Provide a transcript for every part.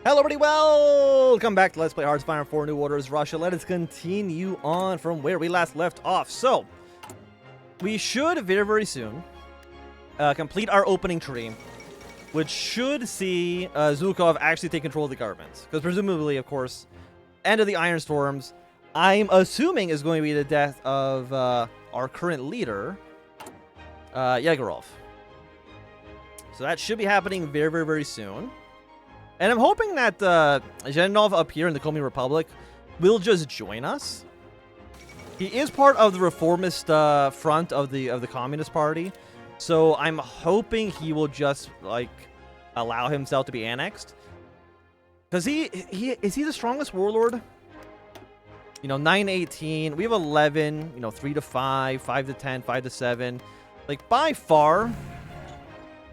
Hello everybody, welcome back to Let's Play Hearts of Iron 4 New Orders Russia. Let us continue on from where we last left off. So, we should very soon complete our opening tree, which should see Zhukov actually take control of the government. Because presumably, of course, end of the Iron Storms, I'm assuming is going to be the death of our current leader, Yegorov. So that should be happening very soon. And I'm hoping that Zhenov up here in the Komi Republic will just join us. He is part of the reformist front of the Communist Party, so I'm hoping he will just like allow himself to be annexed. Because is he the strongest warlord? You know, 9-18. We have 11. You know, 3 to 5, 5 to 10, 5 to 7. Like by far,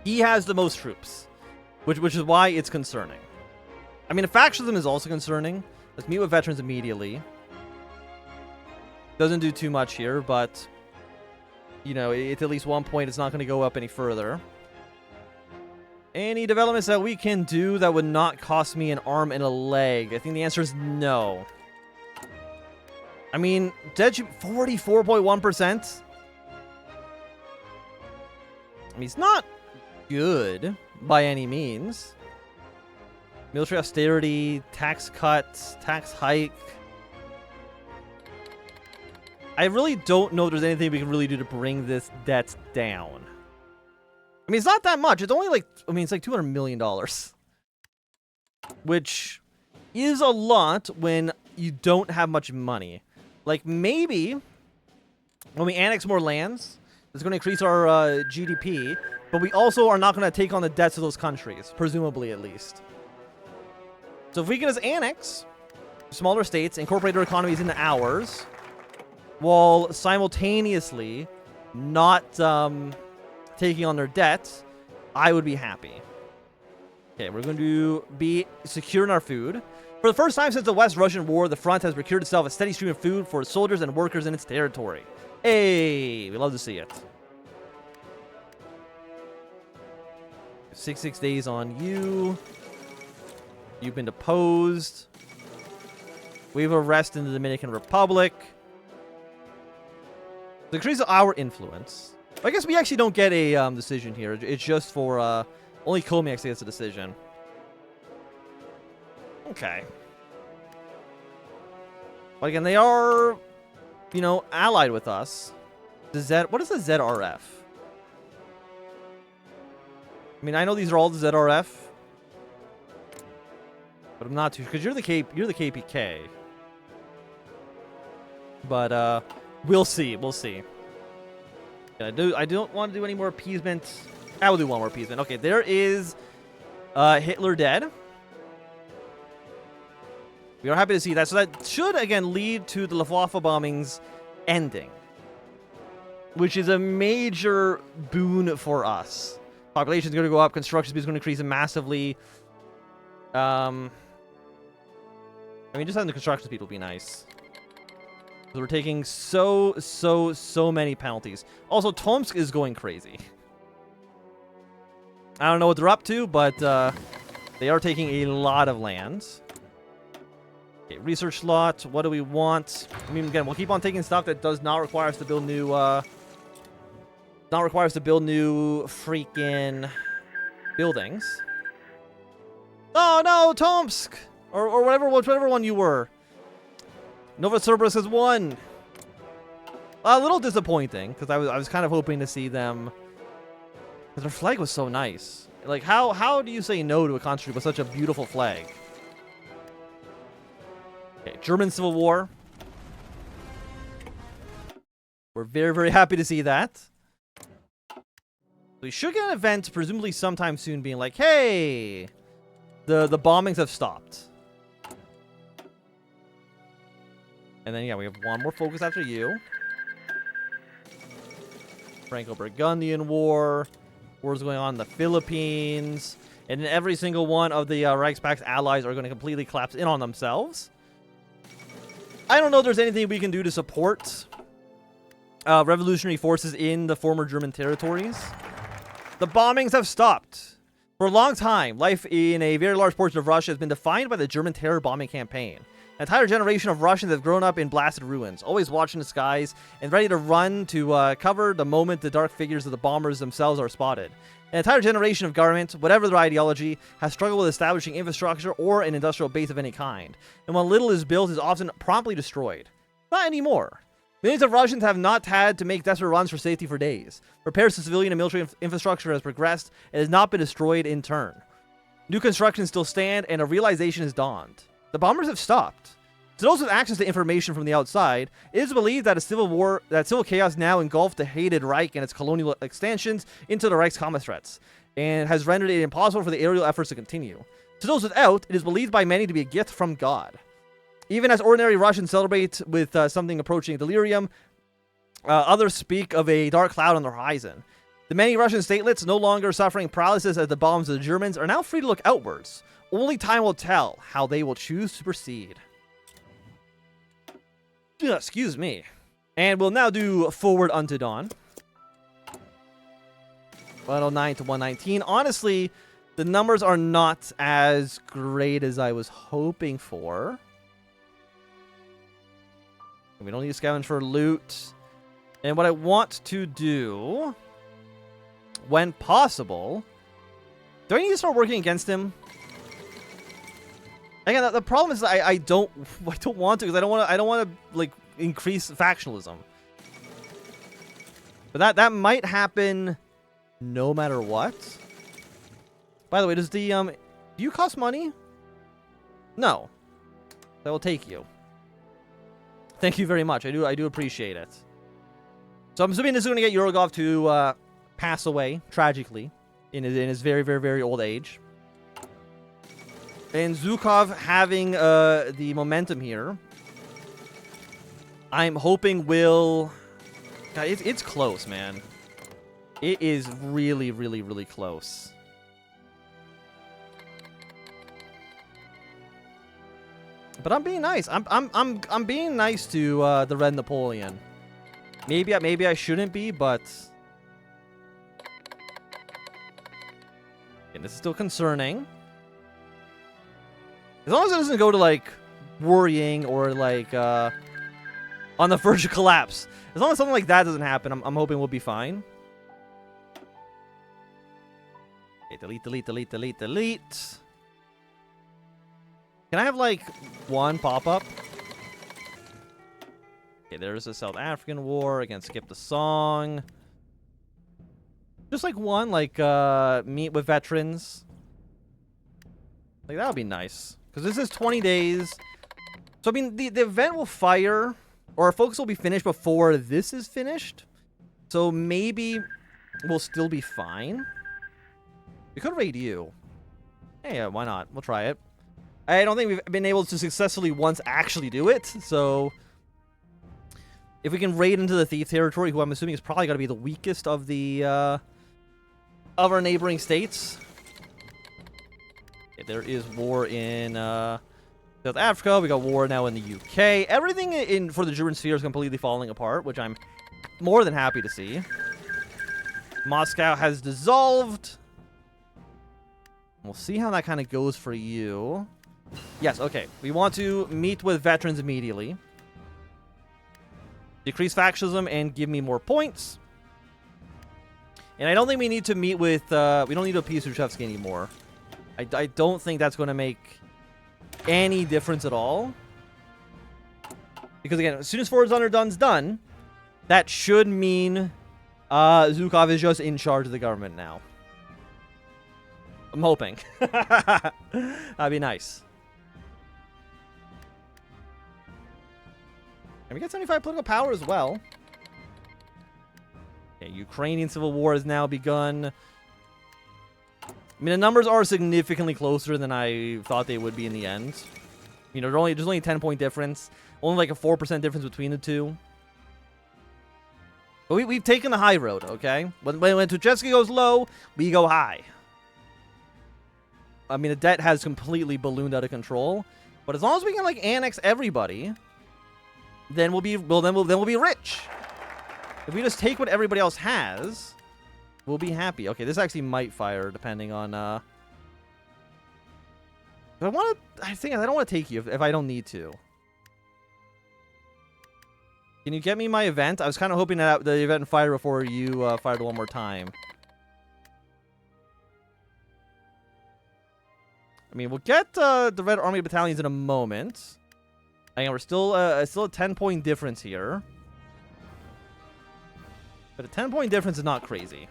he has the most troops. Which is why it's concerning. I mean, factionalism is also concerning. Let's meet with veterans immediately. Doesn't do too much here, but you know, it's at least one point. It's not going to go up any further. Any developments that we can do that would not cost me an arm and a leg? I think the answer is no. I mean, 44.1%. I mean, it's not good by any means. Military austerity, tax cuts, tax hike. I really don't know if there's anything we can really do to bring this debt down. I mean, it's not that much. It's only like, I mean, it's like $200 million. Which is a lot when you don't have much money. Like, maybe when we annex more lands, it's going to increase our GDP. But we also are not going to take on the debts of those countries, presumably at least. So if we can just annex smaller states, incorporate their economies into ours, while simultaneously not taking on their debts, I would be happy. Okay, we're going to be secure in our food. For the first time since the West Russian War, the front has procured itself a steady stream of food for soldiers and workers in its territory. Hey, we love to see it. 6 days on you. You've been deposed. We've arrested in the Dominican Republic. To increase our influence. I guess we actually don't get a decision here. It's just for only Komi actually gets a decision. Okay. But again, they are, you know, allied with us. What is the ZRF? I mean, I know these are all the ZRF, but I'm not too, because you're the KPK. But we'll see. We'll see. I don't want to do any more appeasement. I will do one more appeasement. Okay, there is Hitler dead. We are happy to see that. So that should again lead to the Luftwaffe bombings ending, which is a major boon for us. Population is going to go up. Construction speed is going to increase massively. I mean, just having the construction speed will be nice. So we're taking so many penalties. Also, Tomsk is going crazy. I don't know what they're up to, but they are taking a lot of land. Okay, research slot. What do we want? I mean, again, we'll keep on taking stuff that does not require us to build new. Not require us to build new freaking buildings. Oh no, Tomsk! Or whichever one you were. Novosibirsk has won. A little disappointing, because I was kind of hoping to see them. Because their flag was so nice. Like, how do you say no to a country with such a beautiful flag? Okay, German Civil War. We're very happy to see that. We should get an event, presumably sometime soon, being like, hey, the bombings have stopped. And then, yeah, we have one more focus after you. Franco-Burgundian War. Wars going on in the Philippines. And then every single one of the Reichspak's allies are going to completely collapse in on themselves. I don't know if there's anything we can do to support revolutionary forces in the former German territories. The bombings have stopped. For a long time, life in a very large portion of Russia has been defined by the German terror bombing campaign. An entire generation of Russians have grown up in blasted ruins, always watching the skies and ready to run to cover the moment the dark figures of the bombers themselves are spotted. An entire generation of government, whatever their ideology, has struggled with establishing infrastructure or an industrial base of any kind, and what little is built is often promptly destroyed. Not anymore. Millions of Russians have not had to make desperate runs for safety for days. Repairs to civilian and military infrastructure has progressed and has not been destroyed in turn. New constructions still stand, and a realization has dawned. The bombers have stopped. To those with access to information from the outside, it is believed that civil chaos now engulfed the hated Reich and its colonial extensions into the Reich's common threats, and has rendered it impossible for the aerial efforts to continue. To those without, it is believed by many to be a gift from God. Even as ordinary Russians celebrate with something approaching delirium, others speak of a dark cloud on the horizon. The many Russian statelets, no longer suffering paralysis at the bombs of the Germans, are now free to look outwards. Only time will tell how they will choose to proceed. Excuse me. And we'll now do Forward Unto Dawn. 109 to 119. Honestly, the numbers are not as great as I was hoping for. We don't need to scavenge for loot. And what I want to do, when possible... Do I need to start working against him? Again, the problem is that I don't want to, because I don't want to like increase factionalism. But that might happen no matter what. By the way, does the do you cost money? No. That will take you. Thank you very much. I do appreciate it. So I'm assuming this is going to get Yorogov to pass away tragically in his very, very, very old age. And Zhukov having the momentum here, I'm hoping will... God, it's close, man. It is really, really, really close. But I'm being nice. I'm being nice to the Red Napoleon. Maybe I shouldn't be, but... Okay, this is still concerning. As long as it doesn't go to, like, worrying or, like, on the verge of collapse. As long as something like that doesn't happen, I'm hoping we'll be fine. Okay, delete, delete, delete, delete, delete. Can I have, like, one pop-up? Okay, there's the South African War. Again, skip the song. Just, like, one, like, meet with veterans. Like, that would be nice. Because this is 20 days. So, I mean, the event will fire, or our focus will be finished before this is finished. So, maybe we'll still be fine. We could raid you. Hey, yeah, why not? We'll try it. I don't think we've been able to successfully once actually do it. So, if we can raid into the Thief territory, who I'm assuming is probably going to be the weakest of the, of our neighboring states. There is war in South Africa. We got war now in the UK. Everything for the German sphere is completely falling apart, which I'm more than happy to see. Moscow has dissolved. We'll see how that kind of goes for you. Yes, okay. We want to meet with veterans immediately. Decrease factionalism and give me more points. And I don't think we need to meet with... we don't need to appease Khrushchevsky anymore. I don't think that's going to make any difference at all. Because, again, as soon as Forward Unto Dawn's done, that should mean Zhukov is just in charge of the government now. I'm hoping. That'd be nice. And we get 75 political power as well. Okay, Ukrainian civil war has now begun. I mean, the numbers are significantly closer than I thought they would be in the end. You know, there's only a 10-point difference. Only like a 4% difference between the two. But we've taken the high road, okay? When Tuchetsky goes low, we go high. I mean, the debt has completely ballooned out of control. But as long as we can, like, annex everybody, then we'll be rich. If we just take what everybody else has, will be happy. Okay, this actually might fire depending on... If I want to... I don't want to take you if I don't need to. Can you get me my event? I was kind of hoping that the event would fire before you fired one more time. I mean, we'll get the Red Army battalions in a moment. Again, we're still a 10-point difference here. But a 10-point difference is not crazy.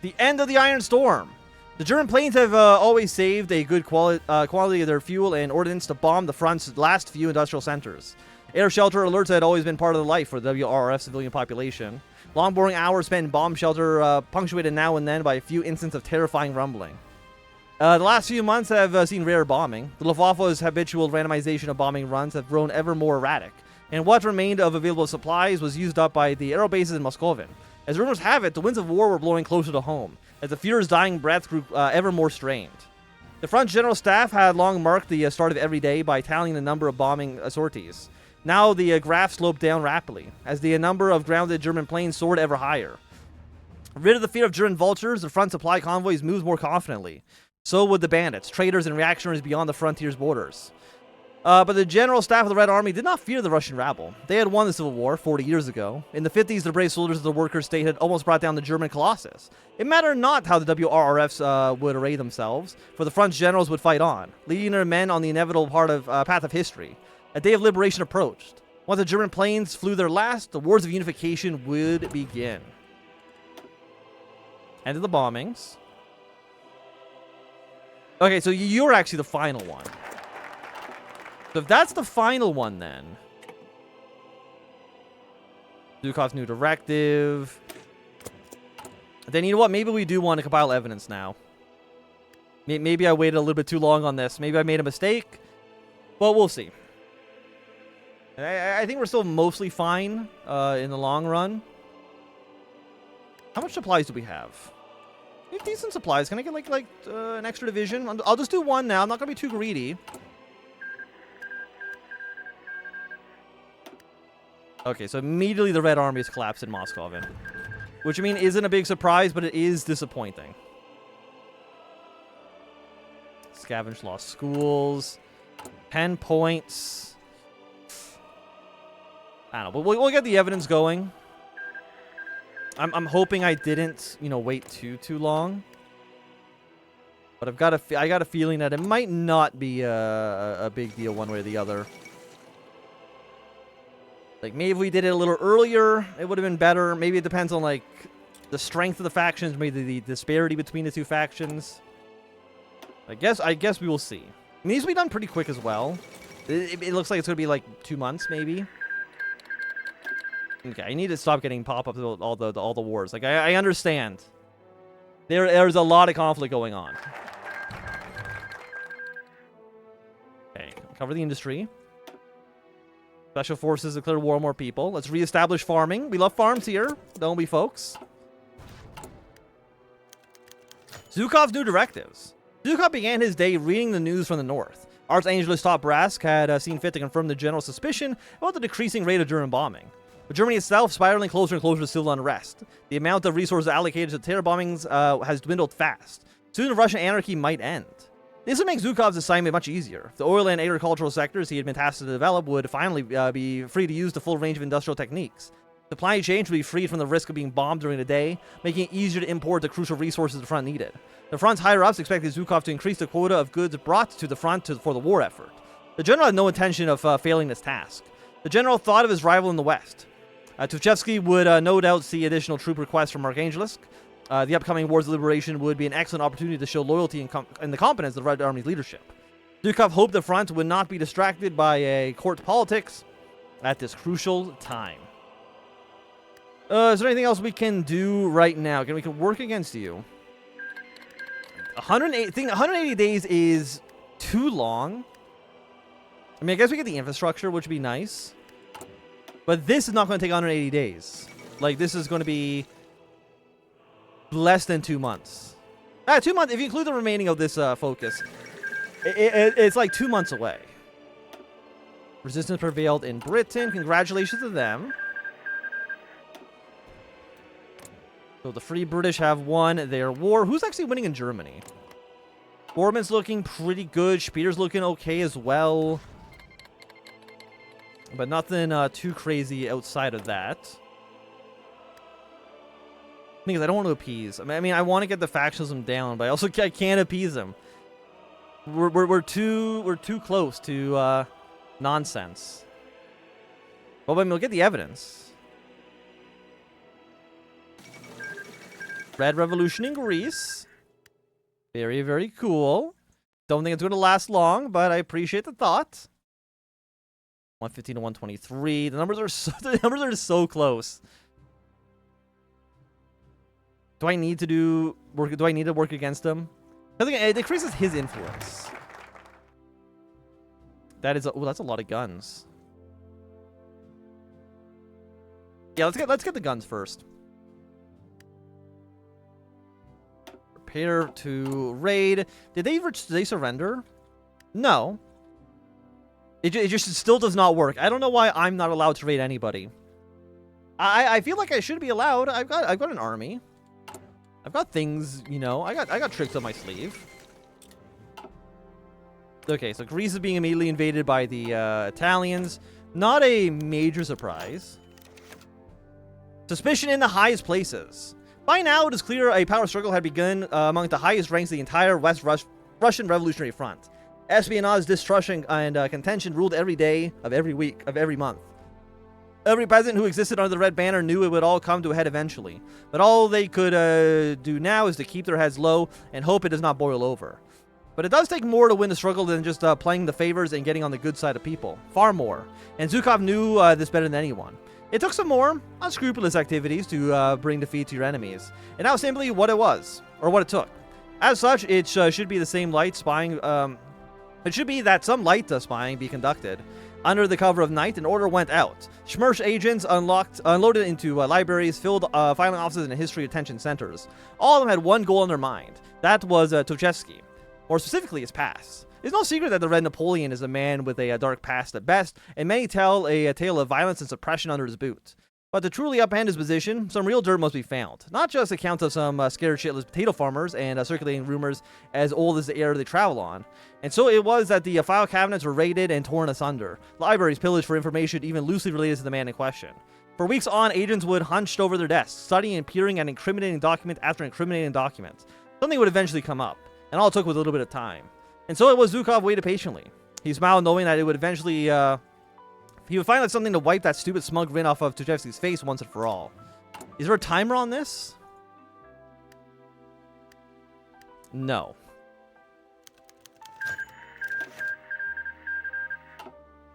The end of the Iron Storm. The German planes have always saved a good quality of their fuel and ordnance to bomb the front's last few industrial centers. Air shelter alerts had always been part of the life for the WRF civilian population. Long boring hours spent in bomb shelter punctuated now and then by a few instances of terrifying rumbling. The last few months have seen rare bombing. The Luftwaffe's habitual randomization of bombing runs have grown ever more erratic, and what remained of available supplies was used up by the aero bases in Moscow. As rumors have it, the winds of war were blowing closer to home, as the Führer's dying breath grew ever more strained. The front general staff had long marked the start of every day by tallying the number of bombing sorties. Now the graph sloped down rapidly, as the number of grounded German planes soared ever higher. Rid of the fear of German vultures, the front supply convoys moved more confidently. So would the bandits, traitors, and reactionaries beyond the frontier's borders. But the general staff of the Red Army did not fear the Russian rabble. They had won the Civil War 40 years ago. In the 50s, the brave soldiers of the workers' state had almost brought down the German colossus. It mattered not how the WRRFs would array themselves, for the front's generals would fight on, leading their men on the inevitable path of history. A day of liberation approached. Once the German planes flew their last, the wars of unification would begin. End of the bombings. Okay, so you're actually the final one. So if that's the final one, then Zhukov's new directive. Then you know what? Maybe we do want to compile evidence now. Maybe I waited a little bit too long on this. Maybe I made a mistake. But we'll see. I think we're still mostly fine in the long run. How much supplies do we have? We have decent supplies. Can I get like an extra division? I'll just do one now. I'm not going to be too greedy. Okay, so immediately the Red Army has collapsed in Moscow, which I mean isn't a big surprise, but it is disappointing. Scavenge lost schools, 10 points. I don't know, but we'll get the evidence going. I'm hoping I didn't, wait too long. But I got a feeling that it might not be a big deal one way or the other. Like, maybe if we did it a little earlier, it would have been better. Maybe it depends on, like, the strength of the factions, maybe the disparity between the two factions. I guess we will see. It needs to be done pretty quick as well. It looks like it's going to be, like, 2 months, maybe. Okay, I need to stop getting pop-ups of all the wars. Like, I understand. There's a lot of conflict going on. Okay, cover the industry. Special forces declare war on more people. Let's reestablish farming. We love farms here, don't we, folks? Zhukov's new directives. Zhukov began his day reading the news from the north. Archangelist top brass had seen fit to confirm the general suspicion about the decreasing rate of German bombing. With Germany itself spiraling closer and closer to civil unrest, the amount of resources allocated to terror bombings has dwindled fast. Soon Russian anarchy might end. This would make Zhukov's assignment much easier. The oil and agricultural sectors he had been tasked to develop would finally be free to use the full range of industrial techniques. Supply chains would be freed from the risk of being bombed during the day, making it easier to import the crucial resources the front needed. The front's higher-ups expected Zhukov to increase the quota of goods brought to the front for the war effort. The general had no intention of failing this task. The general thought of his rival in the west. Tuchevsky would no doubt see additional troop requests from Archangelsk. The upcoming Wars of Liberation would be an excellent opportunity to show loyalty and the competence of the Red Army's leadership. Zhukov hoped the front would not be distracted by a court politics at this crucial time. Is there anything else we can do right now? We can work against you. 180 days is too long. I mean, I guess we get the infrastructure, which would be nice. But this is not going to take 180 days. Like, this is going to be less than 2 months. 2 months, if you include the remaining of this focus. It's like 2 months away. Resistance prevailed in Britain. Congratulations to them. So the Free British have won their war. Who's actually winning in Germany? Borman's looking pretty good. Speter's looking okay as well. But nothing too crazy outside of that. Because I don't want to appease. I mean, I want to get the factionalism down, but I also can't appease them. We're too close to nonsense. Well, I mean, we'll get the evidence. Red Revolution in Greece. Very, very cool. Don't think it's going to last long, but I appreciate the thought. 115 to 123. The numbers are so close. Do I need to work against him? I think it decreases his influence. That is that's a lot of guns. Yeah, let's get the guns first. Prepare to raid. Did they surrender? No. It just still does not work. I don't know why I'm not allowed to raid anybody. I feel like I should be allowed. I've got an army. I've got things, you know. I got tricks up my sleeve. Okay, so Greece is being immediately invaded by the Italians. Not a major surprise. Suspicion in the highest places. By now, it is clear a power struggle had begun among the highest ranks of the entire Russian Revolutionary Front. Espionage, distrust, and contention ruled every day of every week of every month. Every peasant who existed under the Red Banner knew it would all come to a head eventually. But all they could do now is to keep their heads low and hope it does not boil over. But it does take more to win the struggle than just playing the favors and getting on the good side of people. Far more. And Zhukov knew this better than anyone. It took some more unscrupulous activities to bring defeat to your enemies. And that was simply what it was, or what it took. As such, it should be the same light spying. It should be that some light spying be conducted. Under the cover of night, an order went out. Schmersh agents unloaded into libraries, filled filing offices, and history detention centers. All of them had one goal in their mind. That was Tuchevsky, or specifically his past. It's no secret that the Red Napoleon is a man with a dark past at best, and many tell a tale of violence and suppression under his boot. But to truly upend his position, some real dirt must be found. Not just accounts of some scared shitless potato farmers and circulating rumors as old as the air they travel on. And so it was that the file cabinets were raided and torn asunder. Libraries pillaged for information even loosely related to the man in question. For weeks on, agents would hunched over their desks, studying and peering at incriminating document after incriminating document. Something would eventually come up, and all it took was a little bit of time. And so it was Zhukov waited patiently. He smiled knowing that it would eventually, he would finally have something to wipe that stupid smug grin off of Tuchevsky's face once and for all. Is there a timer on this? No.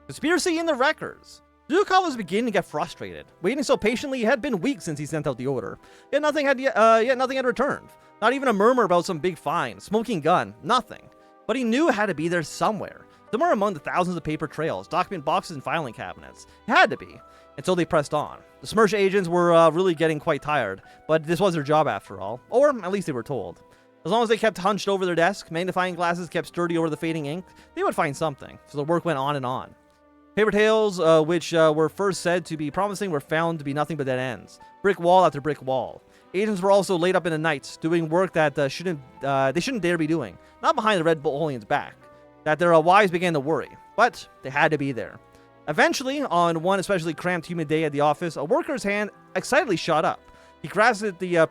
Conspiracy in the records. Zhukov was beginning to get frustrated. Waiting so patiently, it had been weeks since he sent out the order. Yet nothing had returned. Not even a murmur about some big find, smoking gun, nothing. But he knew it had to be there somewhere. Somewhere among the thousands of paper trails, document boxes, and filing cabinets. It had to be. And so they pressed on. The Smersh agents were really getting quite tired, but this was their job after all. Or at least they were told. As long as they kept hunched over their desk, magnifying glasses kept sturdy over the fading ink, they would find something. So the work went on and on. Paper tales, which were first said to be promising, were found to be nothing but dead ends. Brick wall after brick wall. Agents were also laid up in the nights, doing work that they shouldn't dare be doing. Not behind the Red Napoleon's back. That their wives began to worry, but they had to be there. Eventually, on one especially cramped, humid day at the office, a worker's hand excitedly shot up. He grasped at the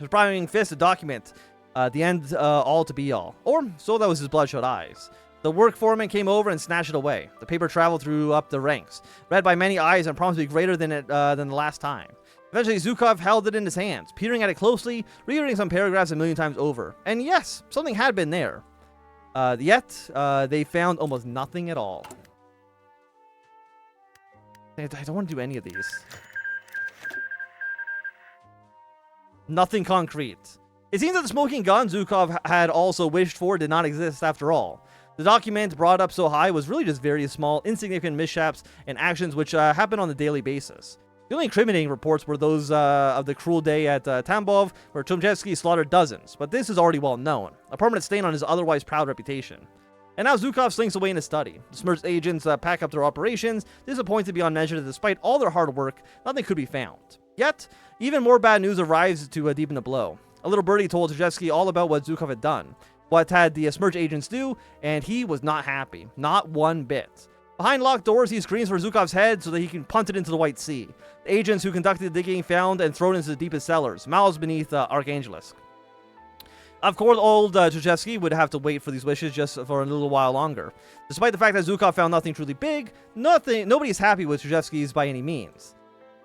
priming fist a document, the end all to be all. Or so that was his bloodshot eyes. The work foreman came over and snatched it away. The paper traveled through up the ranks, read by many eyes and promised to be greater than the last time. Eventually, Zhukov held it in his hands, peering at it closely, rereading some paragraphs a million times over. And yes, something had been there. Yet, they found almost nothing at all. I don't want to do any of these. Nothing concrete. It seems that the smoking gun Zhukov had also wished for did not exist after all. The document brought up so high was really just various small, insignificant mishaps and actions which happened on a daily basis. The only incriminating reports were those of the cruel day at Tambov, where Tuchevsky slaughtered dozens, but this is already well known, a permanent stain on his otherwise proud reputation. And now Zhukov slinks away in his study. The Smersh agents pack up their operations, disappointed beyond measure that despite all their hard work, nothing could be found. Yet, even more bad news arrives to deepen the blow. A little birdie told Zhuzhevsky all about what Zhukov had done, what had the Smerch agents do, and he was not happy. Not one bit. Behind locked doors, he screams for Zhukov's head so that he can punt it into the White Sea. The agents who conducted the digging found and thrown into the deepest cellars, miles beneath Archangelisk. Of course, old Zhuzhevsky would have to wait for these wishes just for a little while longer. Despite the fact that Zhukov found nothing truly big, nobody is happy with Zhuzhevsky's by any means.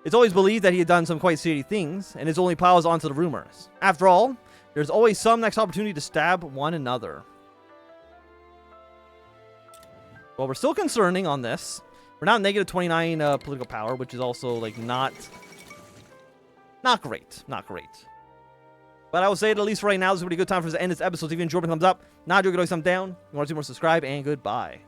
It's always believed that he had done some quite shady things, and it only piles onto the rumors. After all, there's always some next opportunity to stab one another. Well, we're still concerning on this. We're now negative 29 political power, which is also, like, not great. Not great. But I will say it at least right now, this is a pretty good time for us to end this episode. If you enjoyed, thumbs up. Not doing it, always thumbs down. If you want to see more, subscribe, and goodbye.